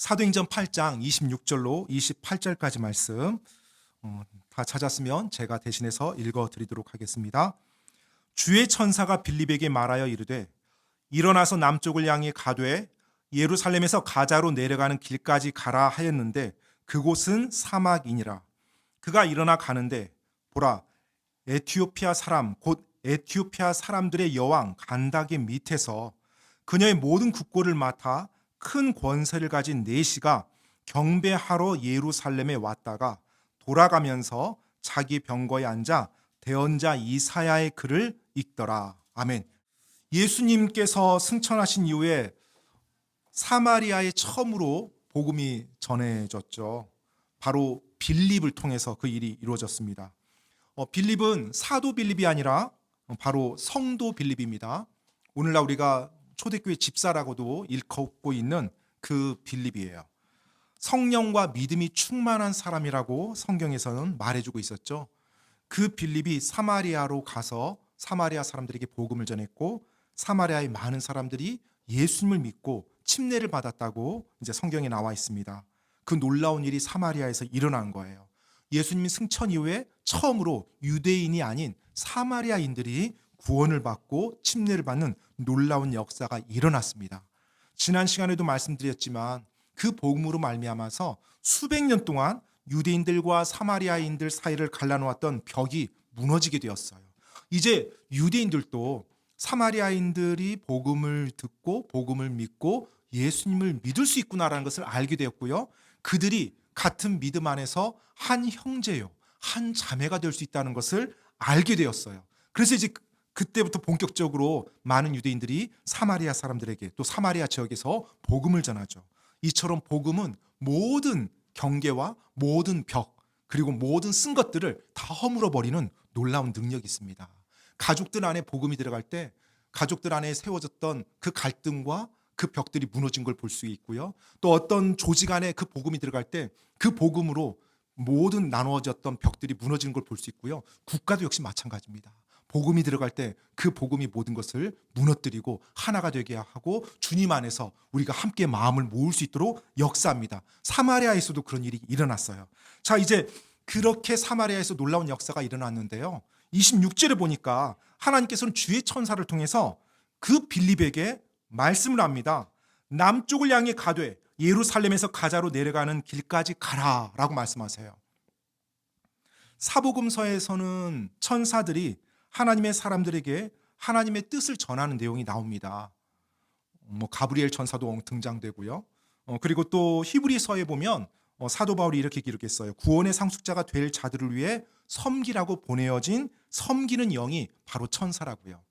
사도행전 8장 26절로 28절까지 말씀 다 찾았으면 제가 대신해서 읽어드리도록 하겠습니다. 주의 천사가 빌립에게 말하여 이르되 일어나서 남쪽을 향해 가되 예루살렘에서 가자로 내려가는 길까지 가라 하였는데 그곳은 사막이니라. 그가 일어나 가는데 보라 에티오피아 사람 곧 에티오피아 사람들의 여왕 간다게 밑에서 그녀의 모든 국고를 맡아 큰 권세를 가진 내시가 경배하러 예루살렘에 왔다가 돌아가면서 자기 병거에 앉아 대언자 이사야의 글을 읽더라. 아멘. 예수님께서 승천하신 이후에 사마리아에 처음으로 복음이 전해졌죠. 바로 빌립을 통해서 그 일이 이루어졌습니다. 빌립은 사도 빌립이 아니라 바로 성도 빌립입니다. 오늘날 우리가 초대교회 집사라고도 일컫고 있는 그 빌립이에요. 성령과 믿음이 충만한 사람이라고 성경에서는 말해주고 있었죠. 그 빌립이 사마리아로 가서 사마리아 사람들에게 복음을 전했고 사마리아의 많은 사람들이 예수님을 믿고 침례를 받았다고 이제 성경에 나와 있습니다. 그 놀라운 일이 사마리아에서 일어난 거예요. 예수님이 승천 이후에 처음으로 유대인이 아닌 사마리아인들이 구원을 받고 침례를 받는 놀라운 역사가 일어났습니다. 지난 시간에도 말씀드렸지만 그 복음으로 말미암아서 수백 년 동안 유대인들과 사마리아인들 사이를 갈라놓았던 벽이 무너지게 되었어요. 이제 유대인들도 사마리아인들이 복음을 듣고 복음을 믿고 예수님을 믿을 수 있구나라는 것을 알게 되었고요. 그들이 같은 믿음 안에서 한 형제요, 한 자매가 될 수 있다는 것을 알게 되었어요. 그래서 이제 그때부터 본격적으로 많은 유대인들이 사마리아 사람들에게 또 사마리아 지역에서 복음을 전하죠. 이처럼 복음은 모든 경계와 모든 벽 그리고 모든 쓴 것들을 다 허물어 버리는 놀라운 능력이 있습니다. 가족들 안에 복음이 들어갈 때 가족들 안에 세워졌던 그 갈등과 그 벽들이 무너진 걸 볼 수 있고요. 또 어떤 조직 안에 그 복음이 들어갈 때 그 복음으로 모든 나누어졌던 벽들이 무너지는 걸 볼 수 있고요. 국가도 역시 마찬가지입니다. 복음이 들어갈 때 그 복음이 모든 것을 무너뜨리고 하나가 되게 하고 주님 안에서 우리가 함께 마음을 모을 수 있도록 역사합니다. 사마리아에서도 그런 일이 일어났어요. 자, 이제 그렇게 사마리아에서 놀라운 역사가 일어났는데요. 26절에 보니까 하나님께서는 주의 천사를 통해서 그 빌립에게 말씀을 합니다. 남쪽을 향해 가되 예루살렘에서 가자로 내려가는 길까지 가라라고 말씀하세요. 사복음서에서는 천사들이 하나님의 사람들에게 하나님의 뜻을 전하는 내용이 나옵니다. 가브리엘 천사도 등장되고요. 그리고 또 히브리서에 보면 사도 바울이 이렇게 기록했어요. 구원의 상속자가 될 자들을 위해 섬기라고 보내어진 섬기는 영이 바로 천사라고요.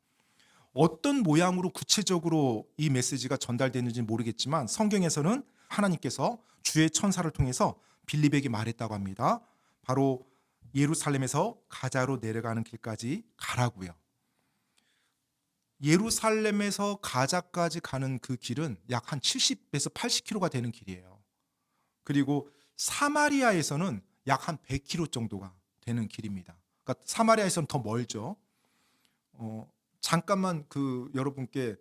어떤 모양으로 구체적으로 이 메시지가 전달되는지는 모르겠지만 성경에서는 하나님께서 주의 천사를 통해서 빌립에게 말했다고 합니다. 바로 예루살렘에서 가자로 내려가는 길까지 가라고요. 예루살렘에서 가자까지 가는 그 길은 약 한 70에서 80km가 되는 길이에요. 그리고 사마리아에서는 약 한 100km 정도가 되는 길입니다. 그러니까 사마리아에서는 더 멀죠. 잠깐만 여러분께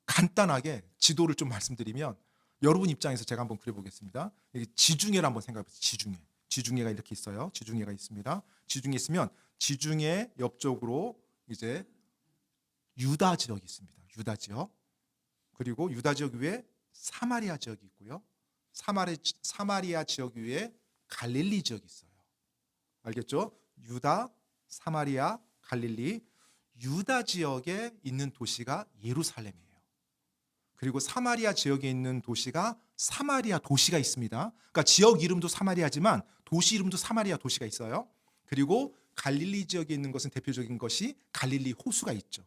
간단하게 지도를 좀 말씀드리면 여러분 입장에서 제가 한번 그려보겠습니다. 지중해를 한번 생각해보세요. 지중해가 이렇게 있어요. 지중해가 있습니다. 지중해 있으면 지중해 옆쪽으로 이제 유다 지역이 있습니다. 유다 지역. 그리고 유다 지역 위에 사마리아 지역이 있고요. 사마리아 지역 위에 갈릴리 지역이 있어요. 알겠죠? 유다, 사마리아, 갈릴리. 유다 지역에 있는 도시가 예루살렘이에요. 그리고 사마리아 지역에 있는 도시가 사마리아 도시가 있습니다. 그러니까 지역 이름도 사마리아지만 도시 이름도 사마리아 도시가 있어요. 그리고 갈릴리 지역에 있는 것은 대표적인 것이 갈릴리 호수가 있죠.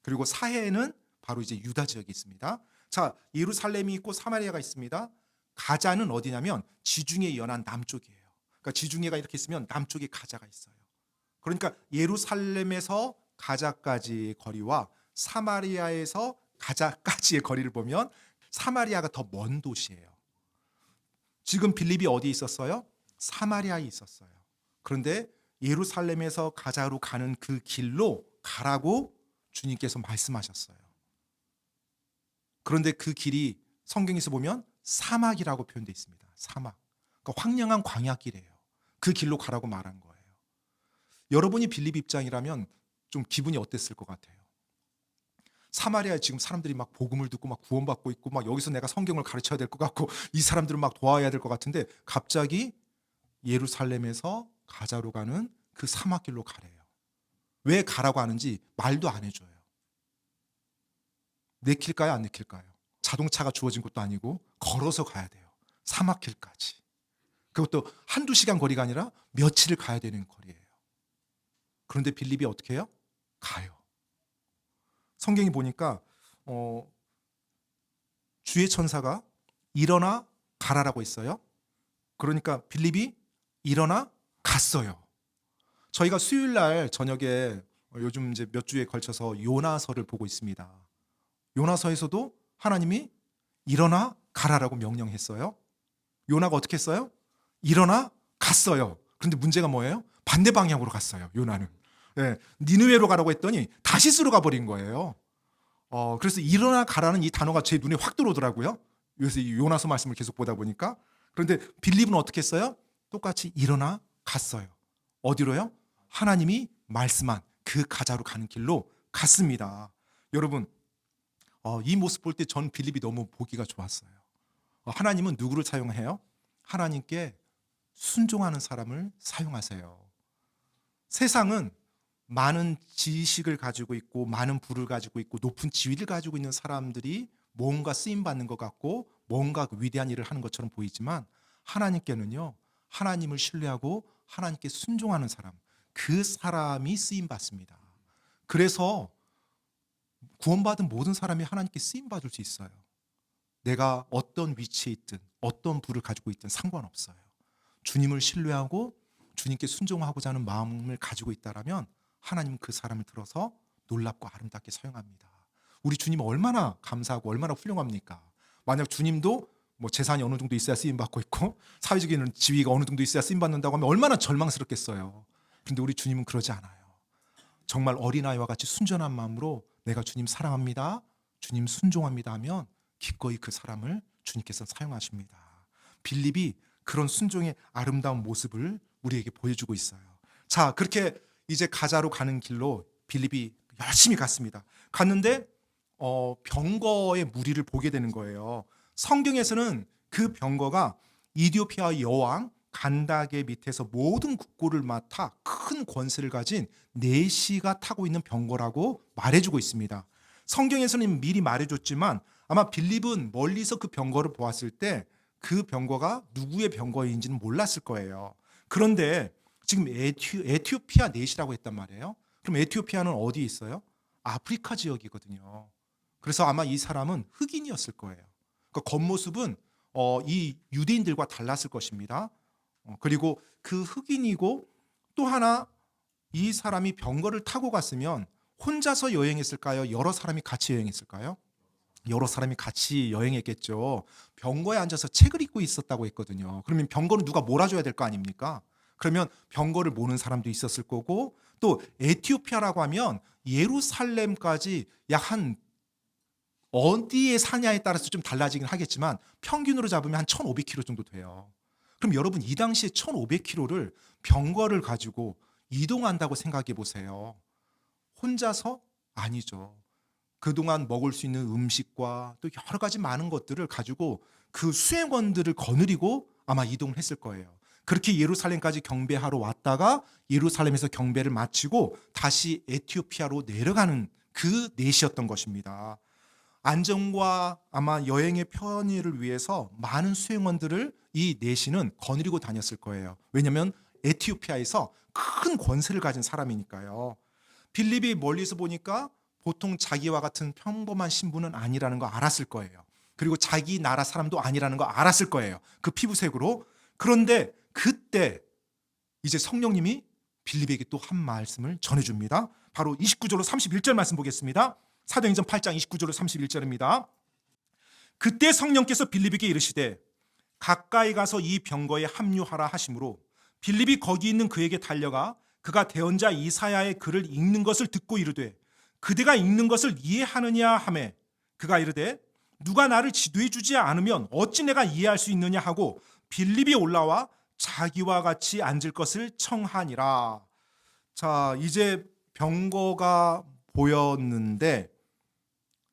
그리고 사해에는 바로 이제 유다 지역이 있습니다. 자, 예루살렘이 있고 사마리아가 있습니다. 가자는 어디냐면 지중해 연안 남쪽이에요. 그러니까 지중해가 이렇게 있으면 남쪽에 가자가 있어요. 그러니까 예루살렘에서 가자까지의 거리와 사마리아에서 가자까지의 거리를 보면 사마리아가 더 먼 도시예요. 지금 빌립이 어디에 있었어요? 사마리아에 있었어요. 그런데 예루살렘에서 가자로 가는 그 길로 가라고 주님께서 말씀하셨어요. 그런데 그 길이 성경에서 보면 사막이라고 표현되어 있습니다. 사막. 그러니까 황량한 광야길이에요. 그 길로 가라고 말한 거예요. 여러분이 빌립 입장이라면 좀 기분이 어땠을 것 같아요? 사마리아에 지금 사람들이 막 복음을 듣고 막 구원받고 있고 막 여기서 내가 성경을 가르쳐야 될 것 같고 이 사람들을 막 도와야 될 것 같은데 갑자기 예루살렘에서 가자로 가는 그 사막길로 가래요. 왜 가라고 하는지 말도 안 해줘요. 내킬까요? 안 내킬까요? 자동차가 주어진 것도 아니고 걸어서 가야 돼요. 사막길까지. 그것도 한두 시간 거리가 아니라 며칠을 가야 되는 거리예요. 그런데 빌립이 어떻게 해요? 가요. 성경이 보니까 주의 천사가 일어나 가라라고 했어요. 그러니까 빌립이 일어나 갔어요. 저희가 수요일 날 저녁에 요즘 이제 몇 주에 걸쳐서 요나서를 보고 있습니다. 요나서에서도 하나님이 일어나 가라라고 명령했어요. 요나가 어떻게 했어요? 일어나 갔어요. 그런데 문제가 뭐예요? 반대 방향으로 갔어요. 요나는. 네, 니느웨로 가라고 했더니 다시스로 가버린 거예요. 그래서 일어나 가라는 이 단어가 제 눈에 확 들어오더라고요. 그래서 이 요나서 말씀을 계속 보다 보니까. 그런데 빌립은 어떻게 했어요? 똑같이 일어나 갔어요. 어디로요? 하나님이 말씀한 그 가자로 가는 길로 갔습니다. 여러분, 이 모습 볼 때 전 빌립이 너무 보기가 좋았어요. 하나님은 누구를 사용해요? 하나님께 순종하는 사람을 사용하세요. 세상은 많은 지식을 가지고 있고 많은 부를 가지고 있고 높은 지위를 가지고 있는 사람들이 뭔가 쓰임받는 것 같고 뭔가 위대한 일을 하는 것처럼 보이지만 하나님께는요, 하나님을 신뢰하고 하나님께 순종하는 사람, 그 사람이 쓰임받습니다. 그래서 구원받은 모든 사람이 하나님께 쓰임받을 수 있어요. 내가 어떤 위치에 있든 어떤 부를 가지고 있든 상관없어요. 주님을 신뢰하고 주님께 순종하고자 하는 마음을 가지고 있다라면 하나님은 그 사람을 들어서 놀랍고 아름답게 사용합니다. 우리 주님 얼마나 감사하고 얼마나 훌륭합니까? 만약 주님도 뭐 재산이 어느 정도 있어야 쓰임받고 있고 사회적인 지위가 어느 정도 있어야 쓰임받는다고 하면 얼마나 절망스럽겠어요. 그런데 우리 주님은 그러지 않아요. 정말 어린아이와 같이 순전한 마음으로 내가 주님 사랑합니다, 주님 순종합니다 하면 기꺼이 그 사람을 주님께서 사용하십니다. 빌립이 그런 순종의 아름다운 모습을 우리에게 보여주고 있어요. 자, 그렇게 이제 가자로 가는 길로 빌립이 열심히 갔습니다. 갔는데 병거의 무리를 보게 되는 거예요. 성경에서는 그 병거가 이디오피아 여왕 간다게 밑에서 모든 국고를 맡아 큰 권세를 가진 내시가 타고 있는 병거라고 말해주고 있습니다. 성경에서는 미리 말해줬지만 아마 빌립은 멀리서 그 병거를 보았을 때 그 병거가 누구의 병거인지는 몰랐을 거예요. 그런데 지금 에티오피아 내시라고 했단 말이에요. 그럼 에티오피아는 어디에 있어요? 아프리카 지역이거든요. 그래서 아마 이 사람은 흑인이었을 거예요. 그러니까 겉모습은 이 유대인들과 달랐을 것입니다. 그리고 그 흑인이고 또 하나 이 사람이 병거를 타고 갔으면 혼자서 여행했을까요? 여러 사람이 같이 여행했을까요? 여러 사람이 같이 여행했겠죠. 병거에 앉아서 책을 읽고 있었다고 했거든요. 그러면 병거는 누가 몰아줘야 될 거 아닙니까? 그러면 병거를 모는 사람도 있었을 거고 또 에티오피아라고 하면 예루살렘까지 약 한 어디에 사냐에 따라서 좀 달라지긴 하겠지만 평균으로 잡으면 한 1,500km 정도 돼요. 그럼 여러분 이 당시에 1,500km를 병거를 가지고 이동한다고 생각해 보세요. 혼자서? 아니죠. 그동안 먹을 수 있는 음식과 또 여러 가지 많은 것들을 가지고 그 수행원들을 거느리고 아마 이동을 했을 거예요. 그렇게 예루살렘까지 경배하러 왔다가 예루살렘에서 경배를 마치고 다시 에티오피아로 내려가는 그 넷이었던 것입니다. 안전과 아마 여행의 편의를 위해서 많은 수행원들을 이 넷이는 거느리고 다녔을 거예요. 왜냐하면 에티오피아에서 큰 권세를 가진 사람이니까요. 빌립이 멀리서 보니까 보통 자기와 같은 평범한 신분은 아니라는 거 알았을 거예요. 그리고 자기 나라 사람도 아니라는 거 알았을 거예요. 그 피부색으로. 그런데 그때 이제 성령님이 빌립에게 또 한 말씀을 전해줍니다. 바로 29절로 31절 말씀 보겠습니다. 사도행전 8장 29절로 31절입니다. 그때 성령께서 빌립에게 이르시되 가까이 가서 이 병거에 합류하라 하심으로 빌립이 거기 있는 그에게 달려가 그가 대언자 이사야의 글을 읽는 것을 듣고 이르되 그대가 읽는 것을 이해하느냐 하매 그가 이르되 누가 나를 지도해 주지 않으면 어찌 내가 이해할 수 있느냐 하고 빌립이 올라와 자기와 같이 앉을 것을 청하니라. 자, 이제 병거가 보였는데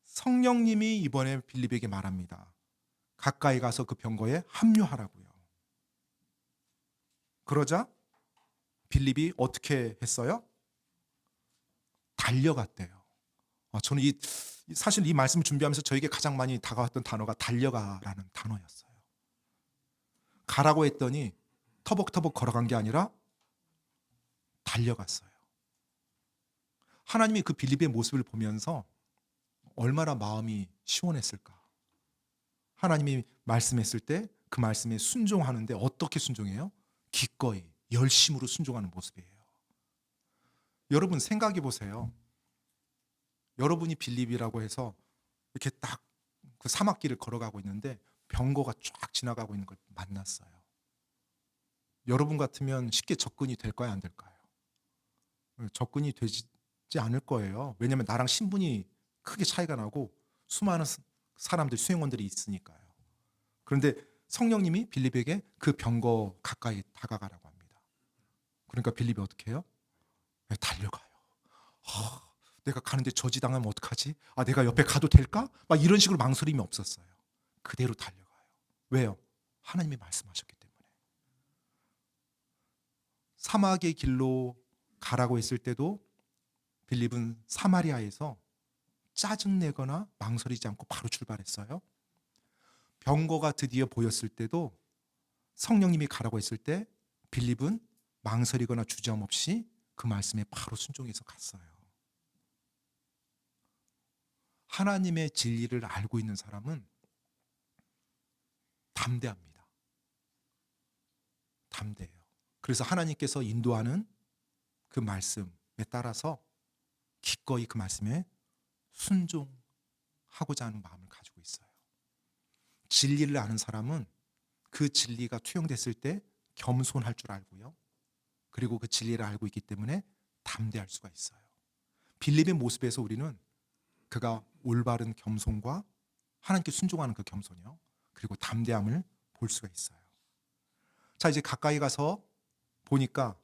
성령님이 이번에 빌립에게 말합니다. 가까이 가서 그 병거에 합류하라고요. 그러자 빌립이 어떻게 했어요? 달려갔대요. 저는 사실 이 말씀을 준비하면서 저에게 가장 많이 다가왔던 단어가 달려가라는 단어였어요. 가라고 했더니 터벅터벅 걸어간 게 아니라 달려갔어요. 하나님이 그 빌립의 모습을 보면서 얼마나 마음이 시원했을까. 하나님이 말씀했을 때 그 말씀에 순종하는데 어떻게 순종해요? 기꺼이 열심으로 순종하는 모습이에요. 여러분 생각해 보세요. 여러분이 빌립이라고 해서 이렇게 딱 그 사막길을 걸어가고 있는데 병거가 쫙 지나가고 있는 걸 만났어요. 여러분 같으면 쉽게 접근이 될까요, 안 될까요? 접근이 되지 않을 거예요. 왜냐하면 나랑 신분이 크게 차이가 나고 수많은 사람들, 수행원들이 있으니까요. 그런데 성령님이 빌립에게 그 병거 가까이 다가가라고 합니다. 그러니까 빌립이 어떻게 해요? 달려가요. 내가 가는데 저지당하면 어떡하지? 내가 옆에 가도 될까? 막 이런 식으로 망설임이 없었어요. 그대로 달려가요. 왜요? 하나님이 말씀하셨기 때문에. 사막의 길로 가라고 했을 때도 빌립은 사마리아에서 짜증내거나 망설이지 않고 바로 출발했어요. 병거가 드디어 보였을 때도 성령님이 가라고 했을 때 빌립은 망설이거나 주저함 없이 그 말씀에 바로 순종해서 갔어요. 하나님의 진리를 알고 있는 사람은 담대합니다. 담대해요. 그래서 하나님께서 인도하는 그 말씀에 따라서 기꺼이 그 말씀에 순종하고자 하는 마음을 가지고 있어요. 진리를 아는 사람은 그 진리가 투영됐을 때 겸손할 줄 알고요. 그리고 그 진리를 알고 있기 때문에 담대할 수가 있어요. 빌립의 모습에서 우리는 그가 올바른 겸손과 하나님께 순종하는 그 겸손이요. 그리고 담대함을 볼 수가 있어요. 자, 이제 가까이 가서 보니까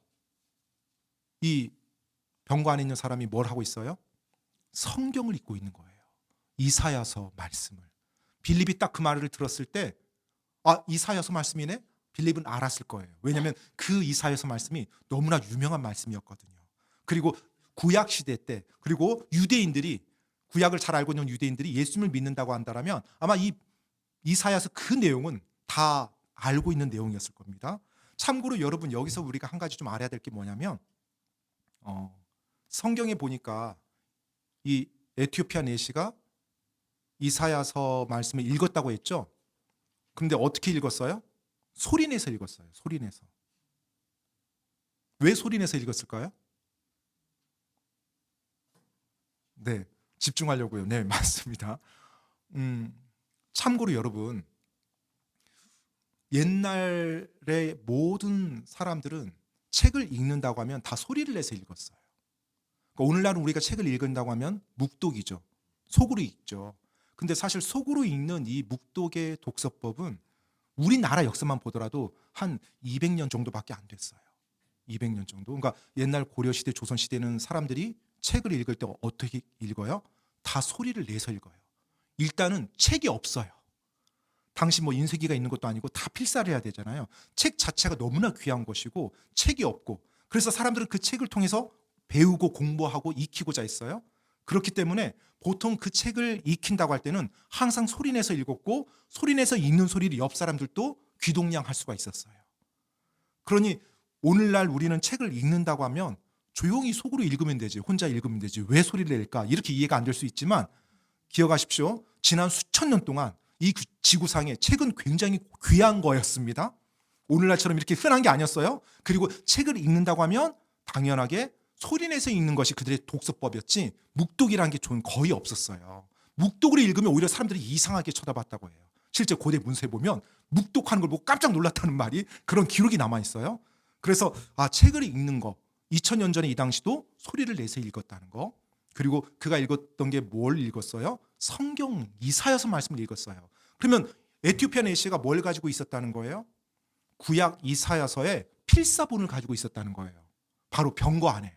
이 병거 안에 있는 사람이 뭘 하고 있어요? 성경을 읽고 있는 거예요. 이사야서 말씀을. 빌립이 딱 그 말을 들었을 때 이사야서 말씀이네? 빌립은 알았을 거예요. 왜냐하면 그 이사야서 말씀이 너무나 유명한 말씀이었거든요. 그리고 구약 시대 때 그리고 유대인들이 구약을 잘 알고 있는 유대인들이 예수님을 믿는다고 한다면 아마 이 이사야서 그 내용은 다 알고 있는 내용이었을 겁니다. 참고로 여러분 여기서 우리가 한 가지 좀 알아야 될 게 뭐냐면 성경에 보니까 이 에티오피아 내시가 이사야서 말씀을 읽었다고 했죠. 그런데 어떻게 읽었어요? 소리내서 읽었어요. 소리내서. 왜 소리내서 읽었을까요? 네, 집중하려고요. 네, 맞습니다. 참고로 여러분 옛날의 모든 사람들은 책을 읽는다고 하면 다 소리를 내서 읽었어요. 그러니까 오늘날은 우리가 책을 읽는다고 하면 묵독이죠. 속으로 읽죠. 근데 사실 속으로 읽는 이 묵독의 독서법은 우리나라 역사만 보더라도 한 200년 정도밖에 안 됐어요. 200년 정도. 그러니까 옛날 고려시대, 조선시대는 사람들이 책을 읽을 때 어떻게 읽어요? 다 소리를 내서 읽어요. 일단은 책이 없어요. 당시 뭐 인쇄기가 있는 것도 아니고 다 필사를 해야 되잖아요. 책 자체가 너무나 귀한 것이고 책이 없고 그래서 사람들은 그 책을 통해서 배우고 공부하고 익히고자 했어요. 그렇기 때문에 보통 그 책을 익힌다고 할 때는 항상 소리내서 읽었고 소리내서 읽는 소리를 옆 사람들도 귀동냥할 수가 있었어요. 그러니 오늘날 우리는 책을 읽는다고 하면 조용히 속으로 읽으면 되지, 혼자 읽으면 되지, 왜 소리를 낼까? 이렇게 이해가 안 될 수 있지만 기억하십시오. 지난 수천 년 동안 이 지구상에 책은 굉장히 귀한 거였습니다. 오늘날처럼 이렇게 흔한 게 아니었어요. 그리고 책을 읽는다고 하면 당연하게 소리내서 읽는 것이 그들의 독서법이었지 묵독이라는 게 거의 없었어요. 묵독으로 읽으면 오히려 사람들이 이상하게 쳐다봤다고 해요. 실제 고대 문서에 보면 묵독하는 걸 보고 깜짝 놀랐다는 말이 그런 기록이 남아있어요. 그래서 책을 읽는 거 2000년 전에 이 당시도 소리를 내서 읽었다는 거. 그리고 그가 읽었던 게 뭘 읽었어요? 성경 이사야서 말씀을 읽었어요. 그러면 에티오피아 내시가 뭘 가지고 있었다는 거예요? 구약 이사야서의 필사본을 가지고 있었다는 거예요. 바로 병거 안에.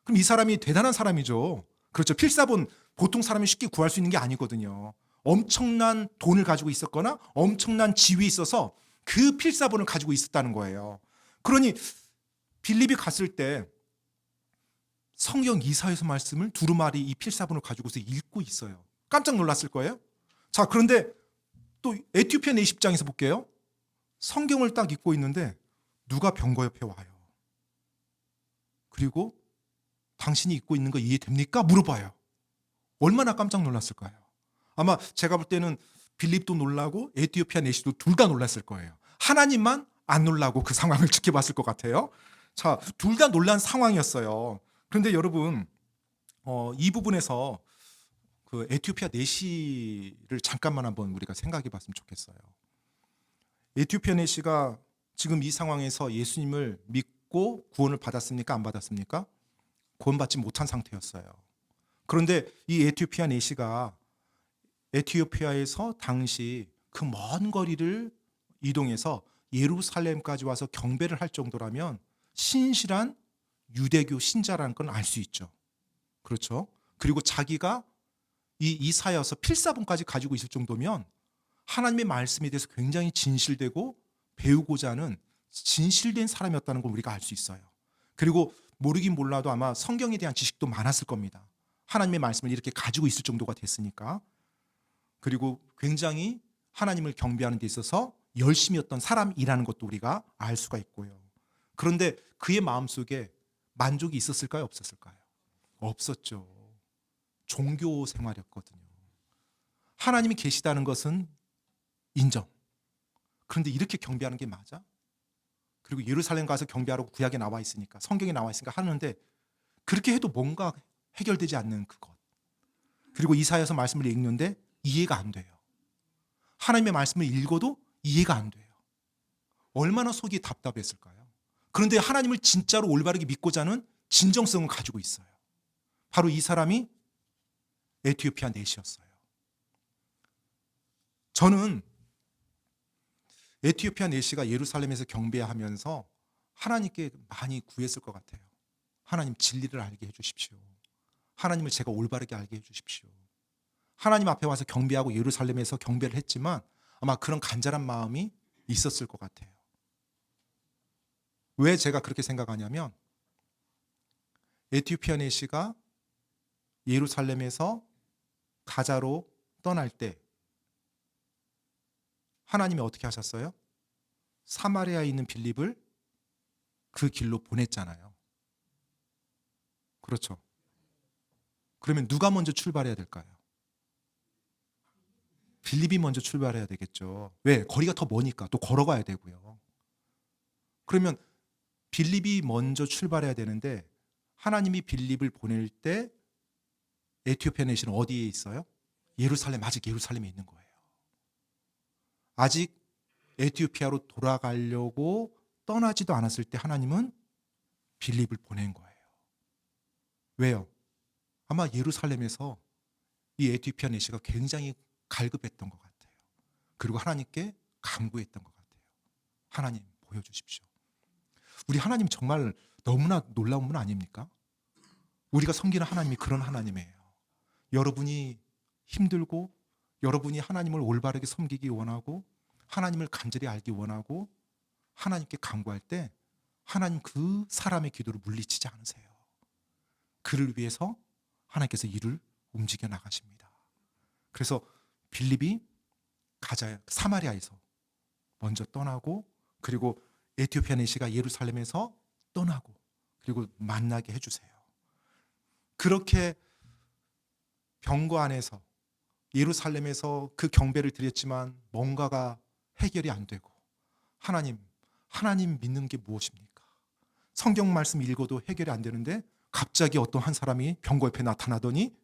그럼 이 사람이 대단한 사람이죠. 그렇죠. 필사본 보통 사람이 쉽게 구할 수 있는 게 아니거든요. 엄청난 돈을 가지고 있었거나 엄청난 지위 있어서 그 필사본을 가지고 있었다는 거예요. 그러니 빌립이 갔을 때 성경 이사야서 말씀을 두루마리 이 필사본을 가지고서 읽고 있어요. 깜짝 놀랐을 거예요. 자, 그런데 또 에티오피아 내시 입장에서 볼게요. 성경을 딱 읽고 있는데 누가 병거 옆에 와요. 그리고 당신이 읽고 있는 거 이해됩니까? 물어봐요. 얼마나 깜짝 놀랐을까요? 아마 제가 볼 때는 빌립도 놀라고 에티오피아 내시도 둘 다 놀랐을 거예요. 하나님만 안 놀라고 그 상황을 지켜봤을 것 같아요. 자, 둘 다 놀란 상황이었어요. 그런데 여러분, 이 부분에서 그 에티오피아 내시를 잠깐만 한번 우리가 생각해 봤으면 좋겠어요. 에티오피아 내시가 지금 이 상황에서 예수님을 믿고 구원을 받았습니까? 안 받았습니까? 구원받지 못한 상태였어요. 그런데 이 에티오피아 내시가 에티오피아에서 당시 그 먼 거리를 이동해서 예루살렘까지 와서 경배를 할 정도라면 신실한 유대교 신자라는 건 알 수 있죠. 그렇죠? 그리고 자기가 이 이사야서 필사본까지 가지고 있을 정도면 하나님의 말씀에 대해서 굉장히 진실되고 배우고자 하는 진실된 사람이었다는 걸 우리가 알 수 있어요. 그리고 모르긴 몰라도 아마 성경에 대한 지식도 많았을 겁니다. 하나님의 말씀을 이렇게 가지고 있을 정도가 됐으니까. 그리고 굉장히 하나님을 경배하는 데 있어서 열심이었던 사람이라는 것도 우리가 알 수가 있고요. 그런데 그의 마음속에 만족이 있었을까요? 없었을까요? 없었죠. 종교 생활이었거든요. 하나님이 계시다는 것은 인정. 그런데 이렇게 경배하는 게 맞아? 그리고 예루살렘 가서 경배하라고 구약에 나와 있으니까, 성경에 나와 있으니까 하는데 그렇게 해도 뭔가 해결되지 않는 그것. 그리고 이사야서 말씀을 읽는데 이해가 안 돼요. 하나님의 말씀을 읽어도 이해가 안 돼요. 얼마나 속이 답답했을까요? 그런데 하나님을 진짜로 올바르게 믿고자 하는 진정성을 가지고 있어요. 바로 이 사람이 에티오피아 내시였어요. 저는 에티오피아 내시가 예루살렘에서 경배하면서 하나님께 많이 구했을 것 같아요. 하나님 진리를 알게 해주십시오. 하나님을 제가 올바르게 알게 해주십시오. 하나님 앞에 와서 경배하고 예루살렘에서 경배를 했지만 아마 그런 간절한 마음이 있었을 것 같아요. 왜 제가 그렇게 생각하냐면 에티오피아 내시가 예루살렘에서 가자로 떠날 때 하나님이 어떻게 하셨어요? 사마리아에 있는 빌립을 그 길로 보냈잖아요. 그렇죠. 그러면 누가 먼저 출발해야 될까요? 빌립이 먼저 출발해야 되겠죠. 왜? 거리가 더 머니까 또 걸어가야 되고요. 그러면 빌립이 먼저 출발해야 되는데 하나님이 빌립을 보낼 때 에티오피아 내시는 어디에 있어요? 예루살렘, 아직 예루살렘에 있는 거예요. 아직 에티오피아로 돌아가려고 떠나지도 않았을 때 하나님은 빌립을 보낸 거예요. 왜요? 아마 예루살렘에서 이 에티오피아 내시가 굉장히 갈급했던 것 같아요. 그리고 하나님께 간구했던 것 같아요. 하나님 보여주십시오. 우리 하나님 정말 너무나 놀라운 분 아닙니까? 우리가 섬기는 하나님이 그런 하나님이에요. 여러분이 힘들고 여러분이 하나님을 올바르게 섬기기 원하고 하나님을 간절히 알기 원하고 하나님께 간구할 때 하나님 그 사람의 기도를 물리치지 않으세요. 그를 위해서 하나님께서 일을 움직여 나가십니다. 그래서 빌립이 가자 사마리아에서 먼저 떠나고 그리고 에티오피아 내시가 예루살렘에서 떠나고 그리고 만나게 해주세요. 그렇게 병거 안에서 예루살렘에서 그 경배를 드렸지만 뭔가가 해결이 안 되고 하나님 믿는 게 무엇입니까? 성경 말씀 읽어도 해결이 안 되는데 갑자기 어떤 한 사람이 병거 옆에 나타나더니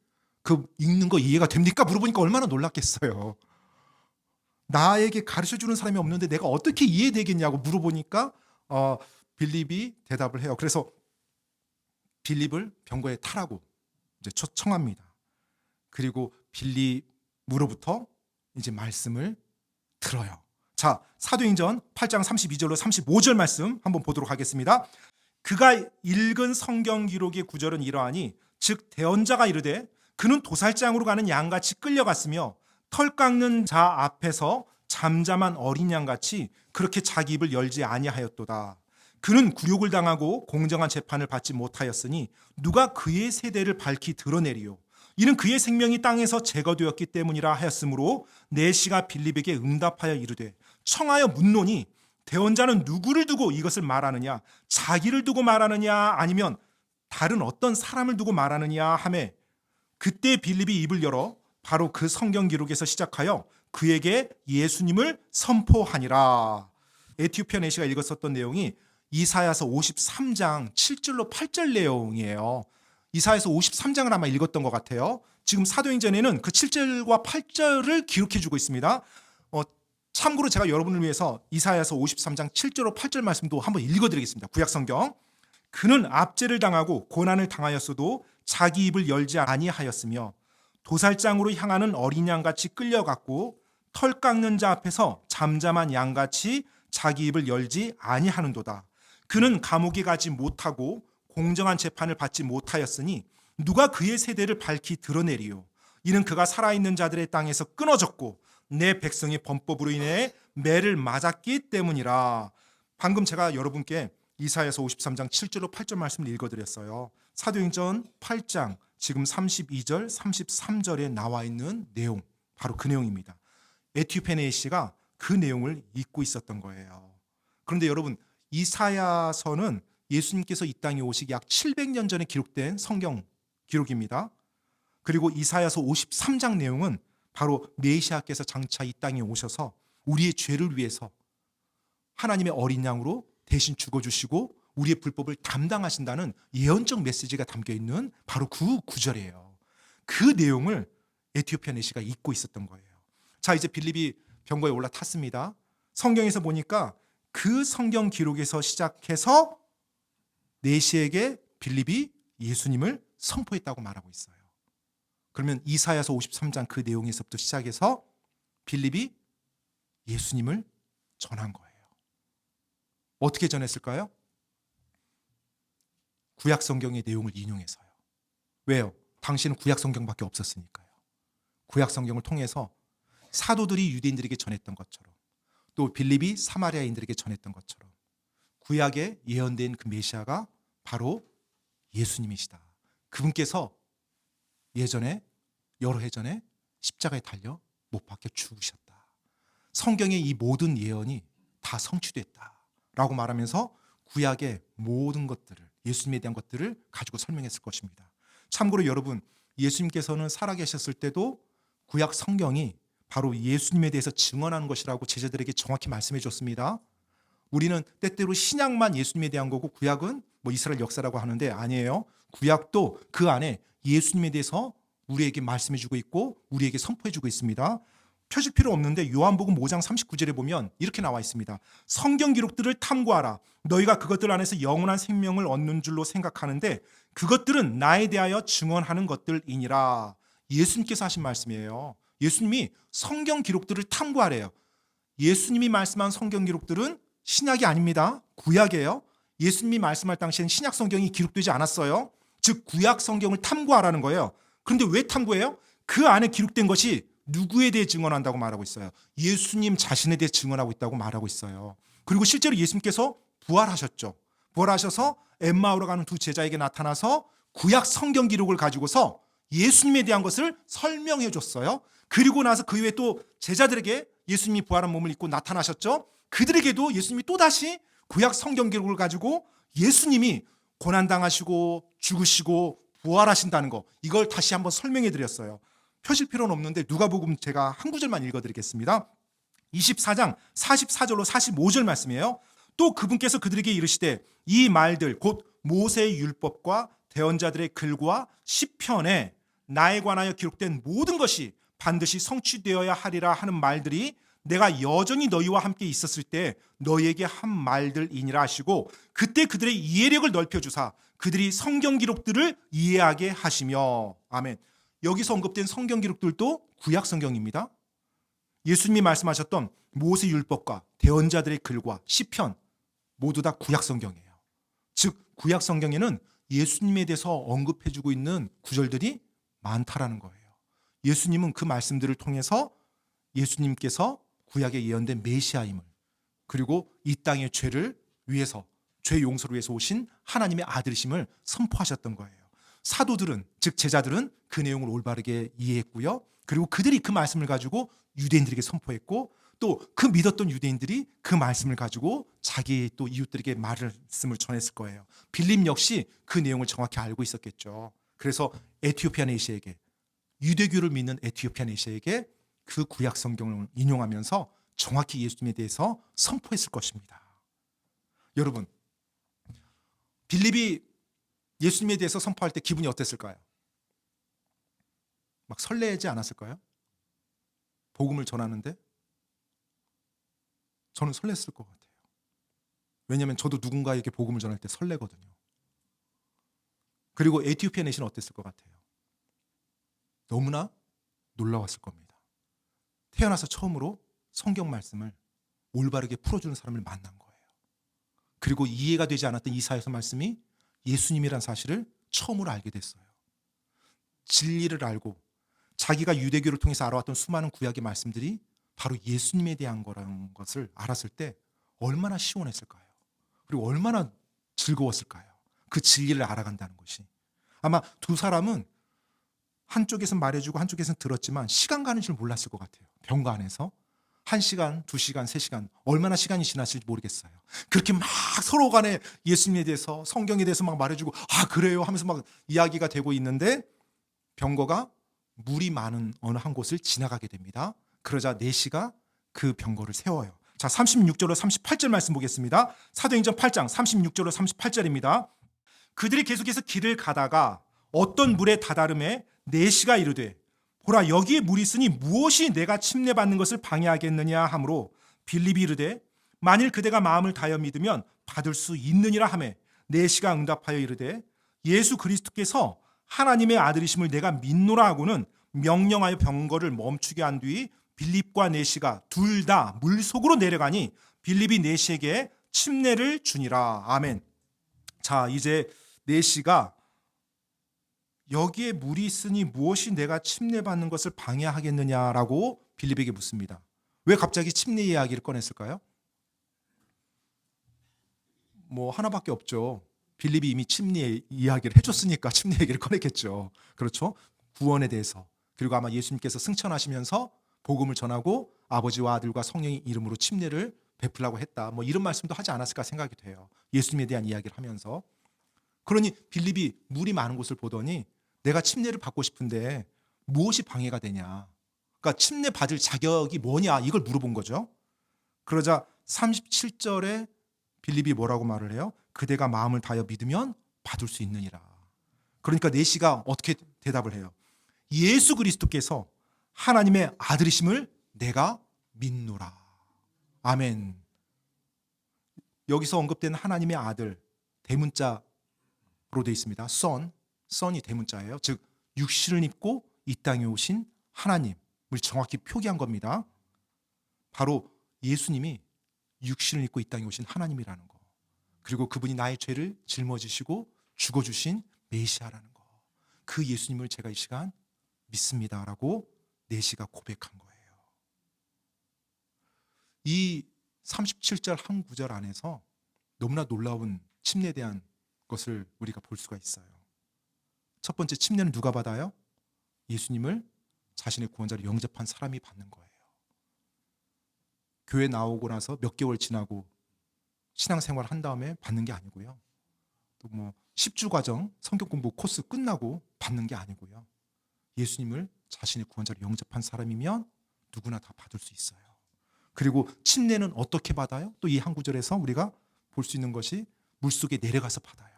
그 읽는 거 이해가 됩니까? 물어보니까 얼마나 놀랐겠어요. 나에게 가르쳐주는 사람이 없는데 내가 어떻게 이해되겠냐고 물어보니까 빌립이 대답을 해요. 그래서 빌립을 병거에 타라고 이제 초청합니다. 그리고 빌립으로부터 이제 말씀을 들어요. 자, 사도행전 8장 32절로 35절 말씀 한번 보도록 하겠습니다. 그가 읽은 성경 기록의 구절은 이러하니 즉 대언자가 이르되 그는 도살장으로 가는 양같이 끌려갔으며 털 깎는 자 앞에서 잠잠한 어린 양같이 그렇게 자기 입을 열지 아니하였도다. 그는 굴욕을 당하고 공정한 재판을 받지 못하였으니 누가 그의 세대를 밝히 드러내리요. 이는 그의 생명이 땅에서 제거되었기 때문이라 하였으므로 내시가 빌립에게 응답하여 이르되 청하여 묻노니 대언자는 누구를 두고 이것을 말하느냐? 자기를 두고 말하느냐? 아니면 다른 어떤 사람을 두고 말하느냐? 하매 그때 빌립이 입을 열어 바로 그 성경 기록에서 시작하여 그에게 예수님을 선포하니라. 에티오피아 내시가 읽었었던 내용이 이사야서 53장 7절로 8절 내용이에요. 이사야서 53장을 아마 읽었던 것 같아요. 지금 사도행전에는 그 7절과 8절을 기록해주고 있습니다. 참고로 제가 여러분을 위해서 이사야서 53장 7절로 8절 말씀도 한번 읽어드리겠습니다. 구약성경. 그는 압제를 당하고 고난을 당하였어도 자기 입을 열지 아니하였으며 도살장으로 향하는 어린 양같이 끌려갔고 털 깎는 자 앞에서 잠잠한 양같이 자기 입을 열지 아니하는도다. 그는 감옥에 가지 못하고 공정한 재판을 받지 못하였으니 누가 그의 세대를 밝히 드러내리요. 이는 그가 살아있는 자들의 땅에서 끊어졌고 내 백성의 범법으로 인해 매를 맞았기 때문이라. 방금 제가 여러분께 이사야서 53장 7절로 8절 말씀을 읽어드렸어요. 사도행전 8장 지금 32절 33절에 나와 있는 내용, 바로 그 내용입니다. 에티오피아 내시가 그 내용을 읽고 있었던 거예요. 그런데 여러분, 이사야서는 예수님께서 이 땅에 오시기 약 700년 전에 기록된 성경 기록입니다. 그리고 이사야서 53장 내용은 바로 메시아께서 장차 이 땅에 오셔서 우리의 죄를 위해서 하나님의 어린 양으로 대신 죽어주시고 우리의 불법을 담당하신다는 예언적 메시지가 담겨있는 바로 그 구절이에요. 그 내용을 에티오피아 내시가 읽고 있었던 거예요. 자, 이제 빌립이 병거에 올라탔습니다. 성경에서 보니까 그 성경 기록에서 시작해서 내시에게 빌립이 예수님을 선포했다고 말하고 있어요. 그러면 이사야서 53장 그 내용에서부터 시작해서 빌립이 예수님을 전한 거예요. 어떻게 전했을까요? 구약 성경의 내용을 인용해서요. 왜요? 당시는 구약 성경밖에 없었으니까요. 구약 성경을 통해서 사도들이 유대인들에게 전했던 것처럼 또 빌립이 사마리아인들에게 전했던 것처럼 구약에 예언된 그 메시아가 바로 예수님이시다. 그분께서 예전에 여러 해 전에 십자가에 달려 못 박혀 죽으셨다. 성경의 이 모든 예언이 다 성취됐다라고 말하면서 구약의 모든 것들을, 예수님에 대한 것들을 가지고 설명했을 것입니다. 참고로 여러분, 예수님께서는 살아계셨을 때도 구약 성경이 바로 예수님에 대해서 증언하는 것이라고 제자들에게 정확히 말씀해 줬습니다. 우리는 때때로 신약만 예수님에 대한 거고 구약은 뭐 이스라엘 역사라고 하는데 아니에요. 구약도 그 안에 예수님에 대해서 우리에게 말씀해 주고 있고 우리에게 선포해 주고 있습니다. 펴줄 필요 없는데 요한복음 5장 39절에 보면 이렇게 나와 있습니다. 성경 기록들을 탐구하라. 너희가 그것들 안에서 영원한 생명을 얻는 줄로 생각하는데 그것들은 나에 대하여 증언하는 것들이니라. 예수님께서 하신 말씀이에요. 예수님이 성경 기록들을 탐구하래요. 예수님이 말씀한 성경 기록들은 신약이 아닙니다. 구약이에요. 예수님이 말씀할 당시에는 신약 성경이 기록되지 않았어요. 즉 구약 성경을 탐구하라는 거예요. 그런데 왜 탐구해요? 그 안에 기록된 것이 누구에 대해 증언한다고 말하고 있어요? 예수님 자신에 대해 증언하고 있다고 말하고 있어요. 그리고 실제로 예수님께서 부활하셨죠. 부활하셔서 엠마오로 가는 두 제자에게 나타나서 구약 성경 기록을 가지고서 예수님에 대한 것을 설명해 줬어요. 그리고 나서 그 이후에 또 제자들에게 예수님이 부활한 몸을 입고 나타나셨죠. 그들에게도 예수님이 또다시 구약 성경 기록을 가지고 예수님이 고난당하시고 죽으시고 부활하신다는 거, 이걸 다시 한번 설명해 드렸어요. 펴실 필요는 없는데 누가복음 제가 한 구절만 읽어드리겠습니다. 24장 44절로 45절 말씀이에요. 또 그분께서 그들에게 이르시되 이 말들 곧 모세의 율법과 대언자들의 글과 시편에 나에 관하여 기록된 모든 것이 반드시 성취되어야 하리라 하는 말들이 내가 여전히 너희와 함께 있었을 때 너희에게 한 말들이니라 하시고 그때 그들의 이해력을 넓혀주사 그들이 성경 기록들을 이해하게 하시며 아멘. 여기서 언급된 성경 기록들도 구약 성경입니다. 예수님이 말씀하셨던 모세 율법과 대언자들의 글과 시편 모두 다 구약 성경이에요. 즉 구약 성경에는 예수님에 대해서 언급해주고 있는 구절들이 많다라는 거예요. 예수님은 그 말씀들을 통해서 예수님께서 구약에 예언된 메시아임을 그리고 이 땅의 죄를 위해서 죄 용서를 위해서 오신 하나님의 아들이심을 선포하셨던 거예요. 사도들은 즉 제자들은 그 내용을 올바르게 이해했고요. 그리고 그들이 그 말씀을 가지고 유대인들에게 선포했고 또 그 믿었던 유대인들이 그 말씀을 가지고 자기 또 이웃들에게 말씀을 전했을 거예요. 빌립 역시 그 내용을 정확히 알고 있었겠죠. 그래서 에티오피아 내시에게 유대교를 믿는 에티오피아 내시에게 그 구약 성경을 인용하면서 정확히 예수님에 대해서 선포했을 것입니다. 여러분, 빌립이 예수님에 대해서 선포할 때 기분이 어땠을까요? 막 설레지 않았을까요? 복음을 전하는데 저는 설렜을 것 같아요. 왜냐하면 저도 누군가에게 복음을 전할 때 설레거든요. 그리고 에티오피아 내시는 어땠을 것 같아요? 너무나 놀라웠을 겁니다. 태어나서 처음으로 성경 말씀을 올바르게 풀어주는 사람을 만난 거예요. 그리고 이해가 되지 않았던 이사야서 말씀이 예수님이란 사실을 처음으로 알게 됐어요. 진리를 알고 자기가 유대교를 통해서 알아왔던 수많은 구약의 말씀들이 바로 예수님에 대한 거라는 것을 알았을 때 얼마나 시원했을까요? 그리고 얼마나 즐거웠을까요? 그 진리를 알아간다는 것이. 아마 두 사람은 한쪽에서는 말해주고 한쪽에서는 들었지만 시간 가는 줄 몰랐을 것 같아요. 병가 안에서 1시간, 2시간, 3시간 얼마나 시간이 지났을지 모르겠어요. 그렇게 막 서로 간에 예수님에 대해서 성경에 대해서 막 말해주고 아 그래요 하면서 막 이야기가 되고 있는데 병거가 물이 많은 어느 한 곳을 지나가게 됩니다. 그러자 내시가 그 병거를 세워요. 자 36절로 38절 말씀 보겠습니다. 사도행전 8장 36절로 38절입니다. 그들이 계속해서 길을 가다가 어떤 물에 다다름에 내시가 이르되 보라 여기에 물이 있으니 무엇이 내가 침례받는 것을 방해하겠느냐 하므로 빌립이 이르되 만일 그대가 마음을 다하여 믿으면 받을 수 있느니라 하매 내시가 응답하여 이르되 예수 그리스도께서 하나님의 아들이심을 내가 믿노라 하고는 명령하여 병거를 멈추게 한 뒤 빌립과 내시가 둘 다 물속으로 내려가니 빌립이 내시에게 침례를 주니라. 아멘. 자 이제 내시가 여기에 물이 있으니 무엇이 내가 침례받는 것을 방해하겠느냐라고 빌립에게 묻습니다. 왜 갑자기 침례 이야기를 꺼냈을까요? 뭐 하나밖에 없죠. 빌립이 이미 침례 이야기를 해줬으니까 침례 얘기를 꺼냈겠죠. 그렇죠? 구원에 대해서. 그리고 아마 예수님께서 승천하시면서 복음을 전하고 아버지와 아들과 성령의 이름으로 침례를 베풀라고 했다. 뭐 이런 말씀도 하지 않았을까 생각이 돼요. 예수님에 대한 이야기를 하면서. 그러니 빌립이 물이 많은 곳을 보더니 내가 침례를 받고 싶은데 무엇이 방해가 되냐. 그러니까 침례 받을 자격이 뭐냐 이걸 물어본 거죠. 그러자 37절에 빌립이 뭐라고 말을 해요? 그대가 마음을 다하여 믿으면 받을 수 있느니라. 그러니까 내시가 어떻게 대답을 해요? 예수 그리스도께서 하나님의 아들이심을 내가 믿노라. 아멘. 여기서 언급된 하나님의 아들 대문자로 되어 있습니다. son이 대문자예요. 즉 육신을 입고 이 땅에 오신 하나님을 정확히 표기한 겁니다. 바로 예수님이 육신을 입고 이 땅에 오신 하나님이라는 거. 그리고 그분이 나의 죄를 짊어지시고 죽어주신 메시아라는 거. 그 예수님을 제가 이 시간 믿습니다라고 내시가 고백한 거예요. 이 37절 한 구절 안에서 너무나 놀라운 침례에 대한 것을 우리가 볼 수가 있어요. 첫 번째 침례는 누가 받아요? 예수님을 자신의 구원자로 영접한 사람이 받는 거예요. 교회 나오고 나서 몇 개월 지나고 신앙생활 한 다음에 받는 게 아니고요. 또 뭐 10주 과정 성경 공부 코스 끝나고 받는 게 아니고요. 예수님을 자신의 구원자로 영접한 사람이면 누구나 다 받을 수 있어요. 그리고 침례는 어떻게 받아요? 또 이 한 구절에서 우리가 볼 수 있는 것이 물속에 내려가서 받아요.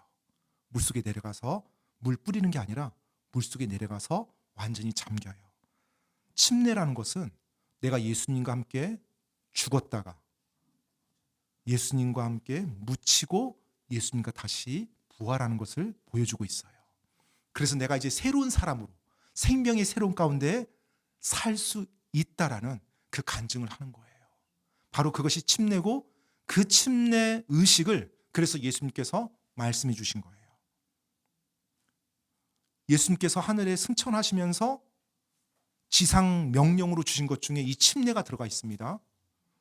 물속에 내려가서 물 뿌리는 게 아니라 물속에 내려가서 완전히 잠겨요. 침례라는 것은 내가 예수님과 함께 죽었다가 예수님과 함께 묻히고 예수님과 다시 부활하는 것을 보여주고 있어요. 그래서 내가 이제 새로운 사람으로 생명의 새로운 가운데 살 수 있다라는 그 간증을 하는 거예요. 바로 그것이 침례고 그 침례 의식을 그래서 예수님께서 말씀해 주신 거예요. 예수님께서 하늘에 승천하시면서 지상 명령으로 주신 것 중에 이 침례가 들어가 있습니다.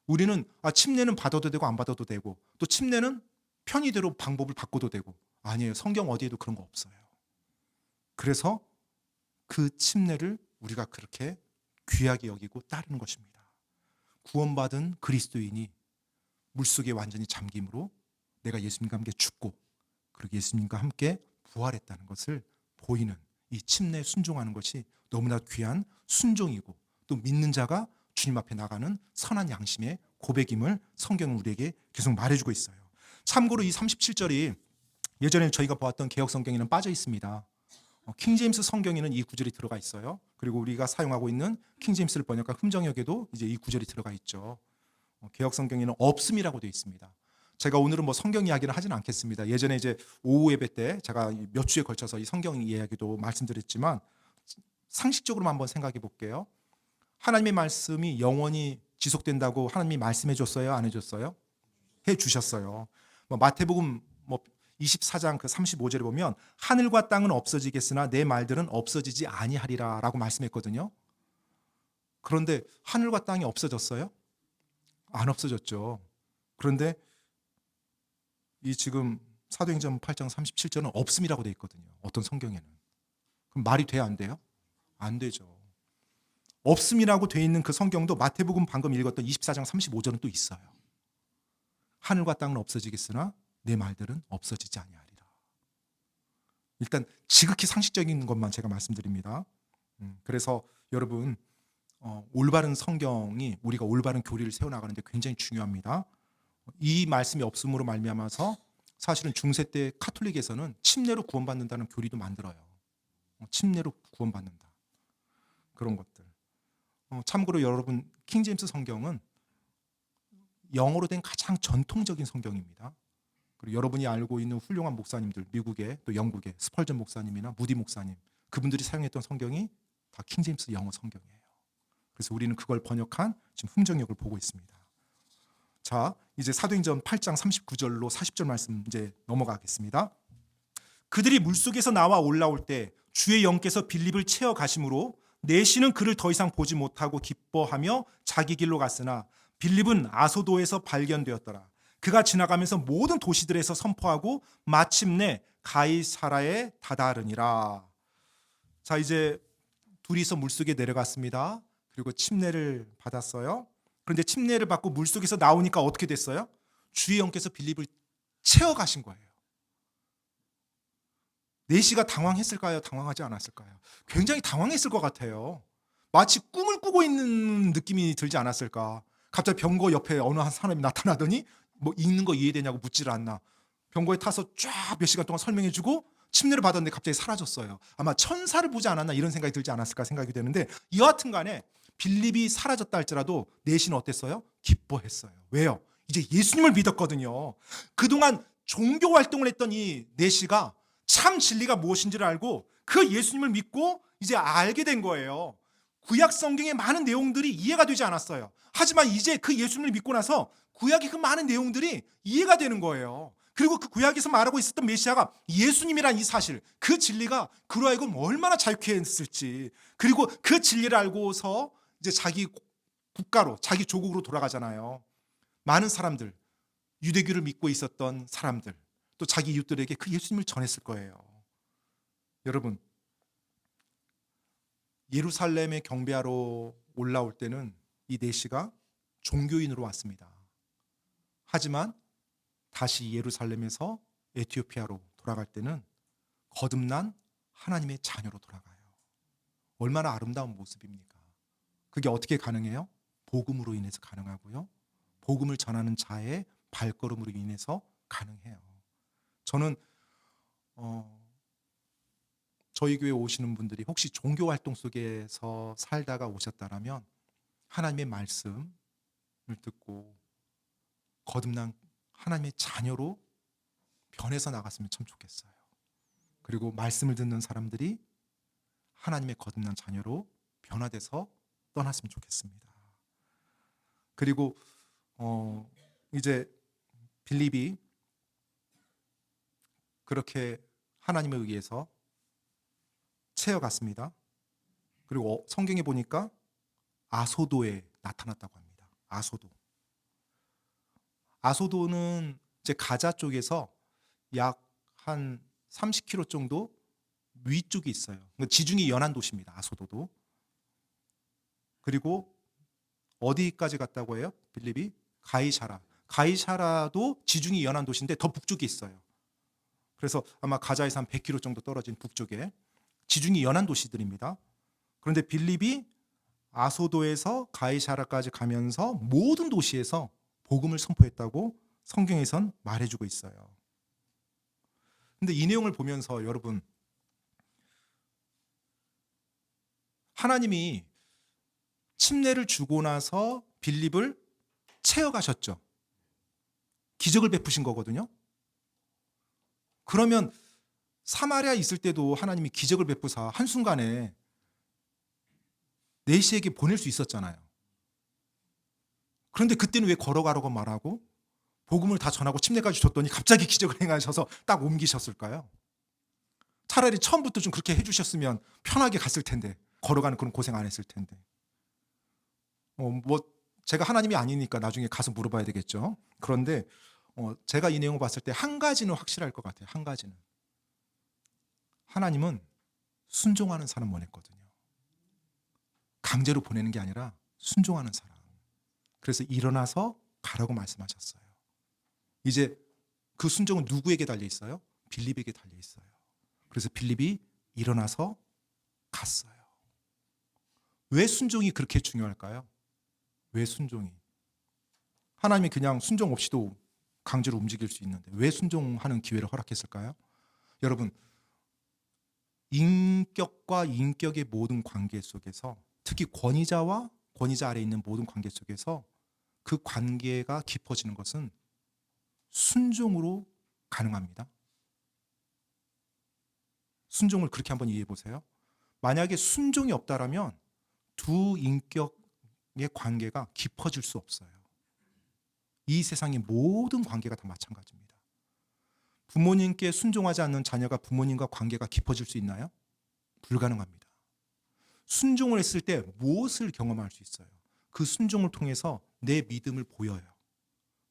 우리는 침례는 받아도 되고 안 받아도 되고 또 침례는 편의대로 방법을 바꿔도 되고 아니에요. 성경 어디에도 그런 거 없어요. 그래서 그 침례를 우리가 그렇게 귀하게 여기고 따르는 것입니다. 구원받은 그리스도인이 물속에 완전히 잠김으로 내가 예수님과 함께 죽고 그리고 예수님과 함께 부활했다는 것을 보이는 이 침례에 순종하는 것이 너무나 귀한 순종이고 또 믿는 자가 주님 앞에 나가는 선한 양심의 고백임을 성경은 우리에게 계속 말해주고 있어요. 참고로 이 37절이 예전에 저희가 보았던 개역 성경에는 빠져 있습니다. 킹제임스 성경에는 이 구절이 들어가 있어요. 그리고 우리가 사용하고 있는 킹제임스를 번역한 흠정역에도 이제 이 구절이 들어가 있죠. 개역 성경에는 없음이라고 되어 있습니다. 제가 오늘은 뭐 성경 이야기를 하지는 않겠습니다. 예전에 이제 오후 예배 때 제가 몇 주에 걸쳐서 이 성경 이야기도 말씀드렸지만 상식적으로만 한번 생각해 볼게요. 하나님의 말씀이 영원히 지속된다고 하나님이 말씀해 줬어요? 안 해줬어요? 해 주셨어요. 마태복음 24장 그 35절에 보면 하늘과 땅은 없어지겠으나 내 말들은 없어지지 아니하리라라고 말씀했거든요. 그런데 하늘과 땅이 없어졌어요? 안 없어졌죠. 그런데 이 지금 사도행전 8장 37절은 없음이라고 되어 있거든요. 어떤 성경에는. 그럼 말이 돼야 안 돼요? 안 되죠. 없음이라고 되어 있는 그 성경도 마태복음 방금 읽었던 24장 35절은 또 있어요. 하늘과 땅은 없어지겠으나 내 말들은 없어지지 아니하리라. 일단 지극히 상식적인 것만 제가 말씀드립니다. 그래서 여러분 올바른 성경이 우리가 올바른 교리를 세워나가는데 굉장히 중요합니다. 이 말씀이 없음으로 말미암아서 사실은 중세 때 카톨릭에서는 침례로 구원받는다는 교리도 만들어요. 침례로 구원받는다. 그런 것들. 참고로 여러분 킹제임스 성경은 영어로 된 가장 전통적인 성경입니다. 그리고 여러분이 알고 있는 훌륭한 목사님들 미국의 또 영국의 스펄전 목사님이나 무디 목사님 그분들이 사용했던 성경이 다 킹제임스 영어 성경이에요. 그래서 우리는 그걸 번역한 지금 흠정역을 보고 있습니다. 자, 이제 사도행전 8장 39절로 40절 말씀 이제 넘어가겠습니다. 그들이 물속에서 나와 올라올 때 주의 영께서 빌립을 채워 가심으로 내시는 그를 더 이상 보지 못하고 기뻐하며 자기 길로 갔으나 빌립은 아소도에서 발견되었더라. 그가 지나가면서 모든 도시들에서 선포하고 마침내 가이사라에 다다르니라. 자, 이제 둘이서 물속에 내려갔습니다. 그리고 침례를 받았어요. 그런데 침례를 받고 물속에서 나오니까 어떻게 됐어요? 주의 영께서 빌립을 채워 가신 거예요. 내시가 당황했을까요? 당황하지 않았을까요? 굉장히 당황했을 것 같아요. 마치 꿈을 꾸고 있는 느낌이 들지 않았을까? 갑자기 병거 옆에 어느 한 사람이 나타나더니 뭐 읽는 거 이해되냐고 묻지를 않나. 병거에 타서 쫙 몇 시간 동안 설명해주고 침례를 받았는데 갑자기 사라졌어요. 아마 천사를 보지 않았나 이런 생각이 들지 않았을까 생각이 되는데 여하튼 간에 빌립이 사라졌다 할지라도 내시는 어땠어요? 기뻐했어요. 왜요? 이제 예수님을 믿었거든요. 그동안 종교 활동을 했던 이 내시가 참 진리가 무엇인지를 알고 그 예수님을 믿고 이제 알게 된 거예요. 구약 성경의 많은 내용들이 이해가 되지 않았어요. 하지만 이제 그 예수님을 믿고 나서 구약의 그 많은 내용들이 이해가 되는 거예요. 그리고 그 구약에서 말하고 있었던 메시아가 예수님이란 이 사실, 그 진리가 그로 하여금 얼마나 자유케 했을지, 그리고 그 진리를 알고서 이제 자기 국가로, 자기 조국으로 돌아가잖아요. 많은 사람들, 유대교를 믿고 있었던 사람들, 또 자기 이웃들에게 그 예수님을 전했을 거예요. 여러분, 예루살렘에 경배하러 올라올 때는 이 내시가 종교인으로 왔습니다. 하지만 다시 예루살렘에서 에티오피아로 돌아갈 때는 거듭난 하나님의 자녀로 돌아가요. 얼마나 아름다운 모습입니까? 그게 어떻게 가능해요? 복음으로 인해서 가능하고요. 복음을 전하는 자의 발걸음으로 인해서 가능해요. 저는 저희 교회 오시는 분들이 혹시 종교 활동 속에서 살다가 오셨다라면 하나님의 말씀을 듣고 거듭난 하나님의 자녀로 변해서 나갔으면 참 좋겠어요. 그리고 말씀을 듣는 사람들이 하나님의 거듭난 자녀로 변화돼서 떠났으면 좋겠습니다. 그리고 이제 빌립이 그렇게 하나님에 의해서 채어갔습니다. 그리고 성경에 보니까 아소도에 나타났다고 합니다. 아소도는 이제 가자 쪽에서 약 한 30km 정도 위쪽에 있어요. 지중해 연안 도시입니다. 아소도도. 그리고 어디까지 갔다고 해요? 빌립이 가이사라도 지중해 연안 도시인데 더 북쪽에 있어요. 그래서 아마 가자에서 한 100km 정도 떨어진 북쪽에 지중해 연안 도시들입니다. 그런데 빌립이 아소도에서 가이사라까지 가면서 모든 도시에서 복음을 선포했다고 성경에선 말해주고 있어요. 근데 이 내용을 보면서 여러분, 하나님이 침례를 주고 나서 빌립을 채워가셨죠. 기적을 베푸신 거거든요. 그러면 사마리아에 있을 때도 하나님이 기적을 베푸사 한순간에 네시에게 보낼 수 있었잖아요. 그런데 그때는 왜 걸어가라고 말하고 복음을 다 전하고 침례까지 줬더니 갑자기 기적을 행하셔서 딱 옮기셨을까요? 차라리 처음부터 좀 그렇게 해주셨으면 편하게 갔을 텐데, 걸어가는 그런 고생 안 했을 텐데. 제가 하나님이 아니니까 나중에 가서 물어봐야 되겠죠. 그런데 제가 이 내용을 봤을 때 한 가지는 확실할 것 같아요. 한 가지는. 하나님은 순종하는 사람 원했거든요. 강제로 보내는 게 아니라 순종하는 사람. 그래서 일어나서 가라고 말씀하셨어요. 이제 그 순종은 누구에게 달려 있어요? 빌립에게 달려 있어요. 그래서 빌립이 일어나서 갔어요. 왜 순종이 그렇게 중요할까요? 왜 순종이? 하나님이 그냥 순종 없이도 강제로 움직일 수 있는데 왜 순종하는 기회를 허락했을까요? 여러분, 인격과 인격의 모든 관계 속에서, 특히 권위자와 권위자 아래에 있는 모든 관계 속에서 그 관계가 깊어지는 것은 순종으로 가능합니다. 순종을 그렇게 한번 이해해 보세요. 만약에 순종이 없다라면 두 인격의 관계가 깊어질 수 없어요. 이 세상의 모든 관계가 다 마찬가지입니다. 부모님께 순종하지 않는 자녀가 부모님과 관계가 깊어질 수 있나요? 불가능합니다. 순종을 했을 때 무엇을 경험할 수 있어요? 그 순종을 통해서 내 믿음을 보여요.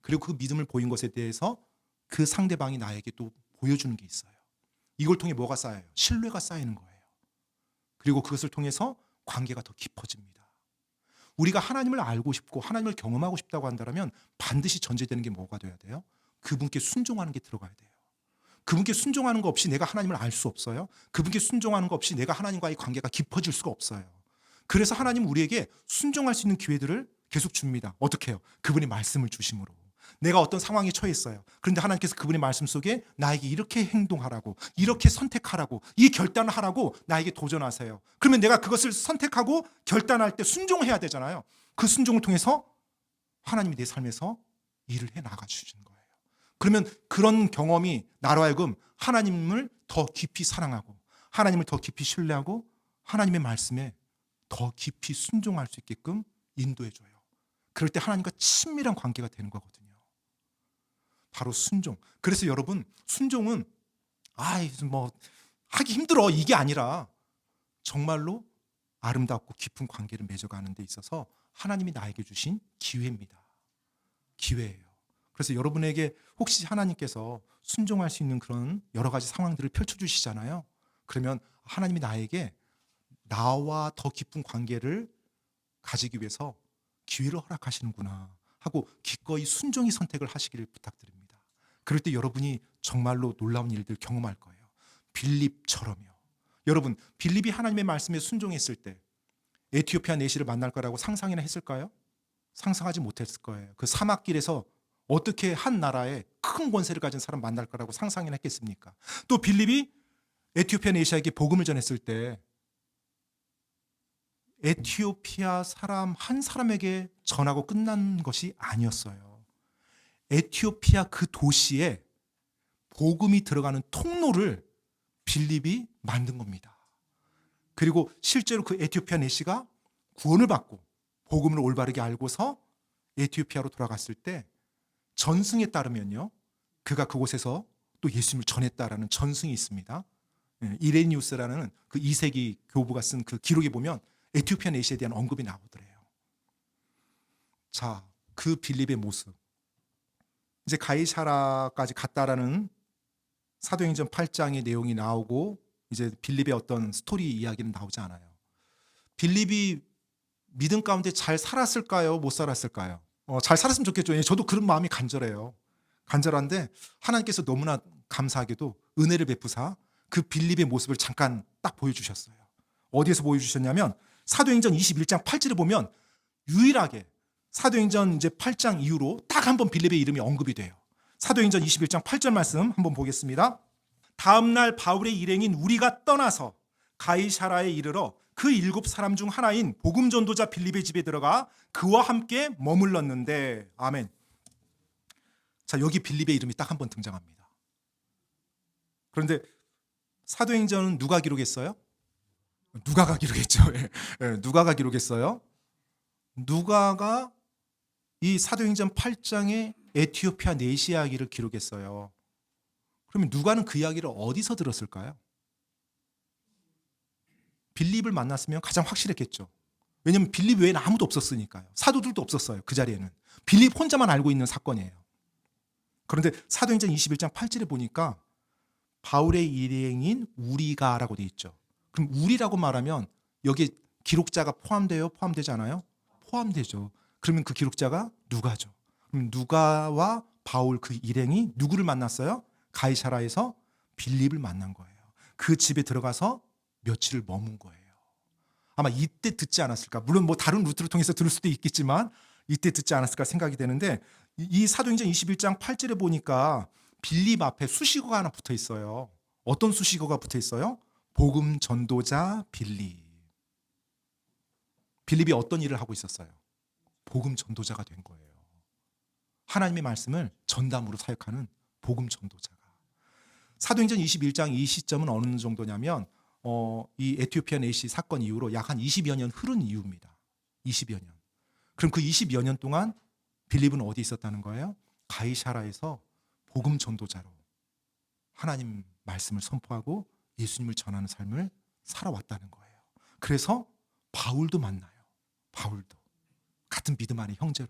그리고 그 믿음을 보인 것에 대해서 그 상대방이 나에게 또 보여주는 게 있어요. 이걸 통해 뭐가 쌓여요? 신뢰가 쌓이는 거예요. 그리고 그것을 통해서 관계가 더 깊어집니다. 우리가 하나님을 알고 싶고 하나님을 경험하고 싶다고 한다면 반드시 전제되는 게 뭐가 돼야 돼요? 그분께 순종하는 게 들어가야 돼요. 그분께 순종하는 거 없이 내가 하나님을 알 수 없어요. 그분께 순종하는 거 없이 내가 하나님과의 관계가 깊어질 수가 없어요. 그래서 하나님은 우리에게 순종할 수 있는 기회들을 계속 줍니다. 어떻게 해요? 그분의 말씀을 주심으로. 내가 어떤 상황에 처했어요. 그런데 하나님께서 그분의 말씀 속에 나에게 이렇게 행동하라고, 이렇게 선택하라고, 이 결단을 하라고 나에게 도전하세요. 그러면 내가 그것을 선택하고 결단할 때 순종해야 되잖아요. 그 순종을 통해서 하나님이 내 삶에서 일을 해 나가 주시는 거예요. 그러면 그런 경험이 나로 하여금 하나님을 더 깊이 사랑하고 하나님을 더 깊이 신뢰하고 하나님의 말씀에 더 깊이 순종할 수 있게끔 인도해줘요. 그럴 때 하나님과 친밀한 관계가 되는 거거든요. 바로 순종. 그래서 여러분, 순종은 하기 힘들어 이게 아니라 정말로 아름답고 깊은 관계를 맺어가는 데 있어서 하나님이 나에게 주신 기회입니다. 기회예요. 그래서 여러분에게 혹시 하나님께서 순종할 수 있는 그런 여러 가지 상황들을 펼쳐주시잖아요. 그러면 하나님이 나에게 나와 더 깊은 관계를 가지기 위해서 기회를 허락하시는구나 하고 기꺼이 순종의 선택을 하시기를 부탁드립니다. 그럴 때 여러분이 정말로 놀라운 일들 경험할 거예요. 빌립처럼요. 여러분, 빌립이 하나님의 말씀에 순종했을 때 에티오피아 내시를 만날 거라고 상상이나 했을까요? 상상하지 못했을 거예요. 그 사막길에서 어떻게 한 나라에 큰 권세를 가진 사람 만날 거라고 상상이나 했겠습니까? 또 빌립이 에티오피아 내시아에게 복음을 전했을 때 에티오피아 사람 한 사람에게 전하고 끝난 것이 아니었어요. 에티오피아 그 도시에 복음이 들어가는 통로를 빌립이 만든 겁니다. 그리고 실제로 그 에티오피아 내시가 구원을 받고 복음을 올바르게 알고서 에티오피아로 돌아갔을 때 전승에 따르면요, 그가 그곳에서 또 예수님을 전했다라는 전승이 있습니다. 이레니우스라는 그 2세기 교부가 쓴 그 기록에 보면 에티오피아 내시에 대한 언급이 나오더래요. 자, 그 빌립의 모습, 이제 가이사라까지 갔다라는 사도행전 8장의 내용이 나오고 이제 빌립의 어떤 스토리 이야기는 나오지 않아요. 빌립이 믿음 가운데 잘 살았을까요? 못 살았을까요? 잘 살았으면 좋겠죠. 저도 그런 마음이 간절해요. 간절한데 하나님께서 너무나 감사하게도 은혜를 베푸사 그 빌립의 모습을 잠깐 딱 보여주셨어요. 어디에서 보여주셨냐면 사도행전 21장 8절에 보면 유일하게 사도행전 이제 8장 이후로 딱 한 번 빌립의 이름이 언급이 돼요. 사도행전 21장 8절 말씀 한번 보겠습니다. 다음 날 바울의 일행인 우리가 떠나서 가이사라에 이르러 그 7사람 중 하나인 복음 전도자 빌립의 집에 들어가 그와 함께 머물렀는데, 아멘. 자, 여기 빌립의 이름이 딱 한 번 등장합니다. 그런데 사도행전은 누가 기록했어요? 누가가 기록했죠. 누가가 기록했어요. 누가가 이 사도행전 8장의 에티오피아 내시 이야기를 기록했어요. 그러면 누가는 그 이야기를 어디서 들었을까요? 빌립을 만났으면 가장 확실했겠죠. 왜냐하면 빌립 외에는 아무도 없었으니까요. 사도들도 없었어요. 그 자리에는. 빌립 혼자만 알고 있는 사건이에요. 그런데 사도행전 21장 8절에 보니까 바울의 일행인 우리가라고 돼 있죠. 그럼 우리라고 말하면 여기에 기록자가 포함돼요? 포함되지 않아요? 포함되죠. 그러면 그 기록자가 누가죠. 그럼 누가와 바울 그 일행이 누구를 만났어요? 가이사라에서 빌립을 만난 거예요. 그 집에 들어가서 며칠을 머문 거예요. 아마 이때 듣지 않았을까. 물론 뭐 다른 루트를 통해서 들을 수도 있겠지만 이때 듣지 않았을까 생각이 되는데, 이 사도행전 21장 8절에 보니까 빌립 앞에 수식어가 하나 붙어 있어요. 어떤 수식어가 붙어 있어요? 복음 전도자 빌립. 빌립이 어떤 일을 하고 있었어요? 복음 전도자가 된 거예요. 하나님의 말씀을 전담으로 사역하는 복음 전도자가. 사도행전 21장 이 시점은 어느 정도냐면 이 에티오피아 내시 사건 이후로 약 한 20여 년 흐른 이후입니다. 20여 년. 그럼 그 20여 년 동안 빌립은 어디 있었다는 거예요? 가이사라에서 복음 전도자로 하나님 말씀을 선포하고 예수님을 전하는 삶을 살아왔다는 거예요. 그래서 바울도 만나요. 바울도. 같은 믿음 안의 형제로.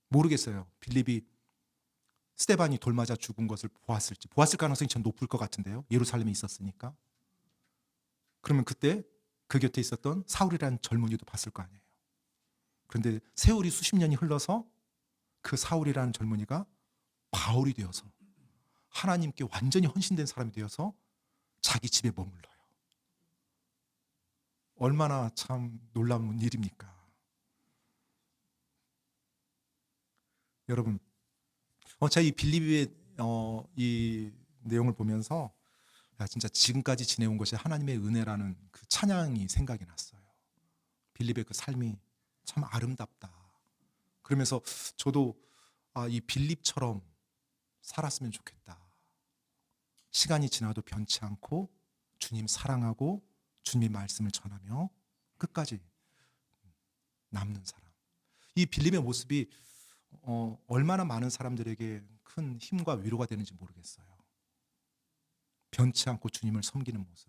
모르겠어요. 빌립이 스데반이 돌 맞아 죽은 것을 보았을 가능성이 전 높을 것 같은데요. 예루살렘에 있었으니까. 그러면 그때 그 곁에 있었던 사울이라는 젊은이도 봤을 거 아니에요. 그런데 세월이 수십 년이 흘러서 그 사울이라는 젊은이가 바울이 되어서 하나님께 완전히 헌신된 사람이 되어서 자기 집에 머물러요. 얼마나 참 놀라운 일입니까? 여러분, 제가 이 빌립의 이 내용을 보면서 진짜 지금까지 지내온 것이 하나님의 은혜라는 그 찬양이 생각이 났어요. 빌립의 그 삶이 참 아름답다. 그러면서 저도 이 빌립처럼 살았으면 좋겠다. 시간이 지나도 변치 않고 주님 사랑하고 주님의 말씀을 전하며 끝까지 남는 사람. 이 빌립의 모습이 얼마나 많은 사람들에게 큰 힘과 위로가 되는지 모르겠어요. 변치 않고 주님을 섬기는 모습.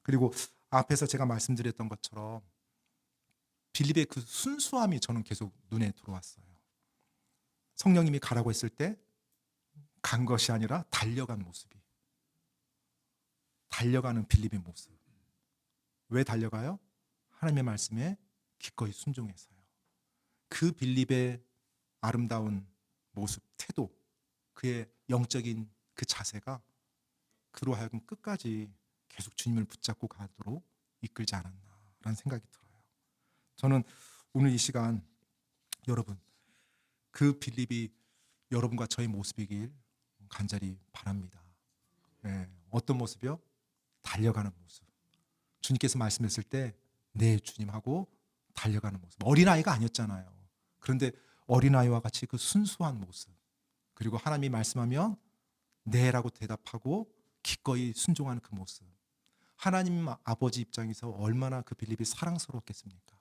그리고 앞에서 제가 말씀드렸던 것처럼 빌립의 그 순수함이 저는 계속 눈에 들어왔어요. 성령님이 가라고 했을 때 간 것이 아니라 달려간 모습이. 달려가는 빌립의 모습. 왜 달려가요? 하나님의 말씀에 기꺼이 순종해서요. 그 빌립의 아름다운 모습, 태도, 그의 영적인 그 자세가 그로 하여금 끝까지 계속 주님을 붙잡고 가도록 이끌지 않았나라는 생각이 들어요. 저는 오늘 이 시간 여러분, 그 빌립이 여러분과 저의 모습이길 간절히 바랍니다. 어떤 모습이요? 달려가는 모습. 주님께서 말씀했을 때 네 주님 하고 달려가는 모습. 어린아이가 아니었잖아요. 그런데 어린아이와 같이 그 순수한 모습, 그리고 하나님이 말씀하면 네라고 대답하고 기꺼이 순종하는 그 모습. 하나님 아버지 입장에서 얼마나 그 빌립이 사랑스러웠겠습니까?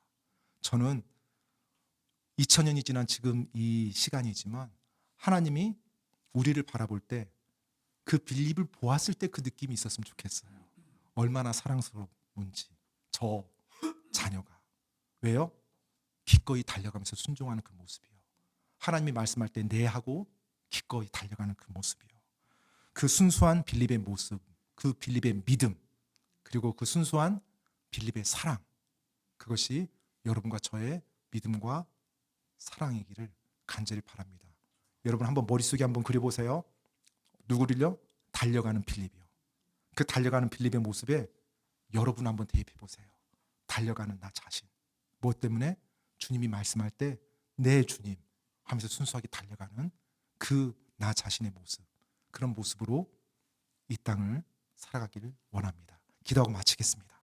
저는 2000년이 지난 지금 이 시간이지만 하나님이 우리를 바라볼 때 그 빌립을 보았을 때 그 느낌이 있었으면 좋겠어요. 얼마나 사랑스러운지 저 자녀가. 왜요? 기꺼이 달려가면서 순종하는 그 모습이요. 하나님이 말씀할 때 네 하고 기꺼이 달려가는 그 모습이요. 그 순수한 빌립의 모습, 그 빌립의 믿음, 그리고 그 순수한 빌립의 사랑, 그것이 여러분과 저의 믿음과 사랑이기를 간절히 바랍니다. 여러분 한번 머릿속에 한번 그려보세요. 누구를요? 달려가는 빌립이요. 그 달려가는 빌립의 모습에 여러분 한번 대입해 보세요. 달려가는 나 자신. 무엇 때문에? 주님이 말씀할 때 네 주님 하면서 순수하게 달려가는 그 나 자신의 모습. 그런 모습으로 이 땅을 살아가기를 원합니다. 기도하고 마치겠습니다.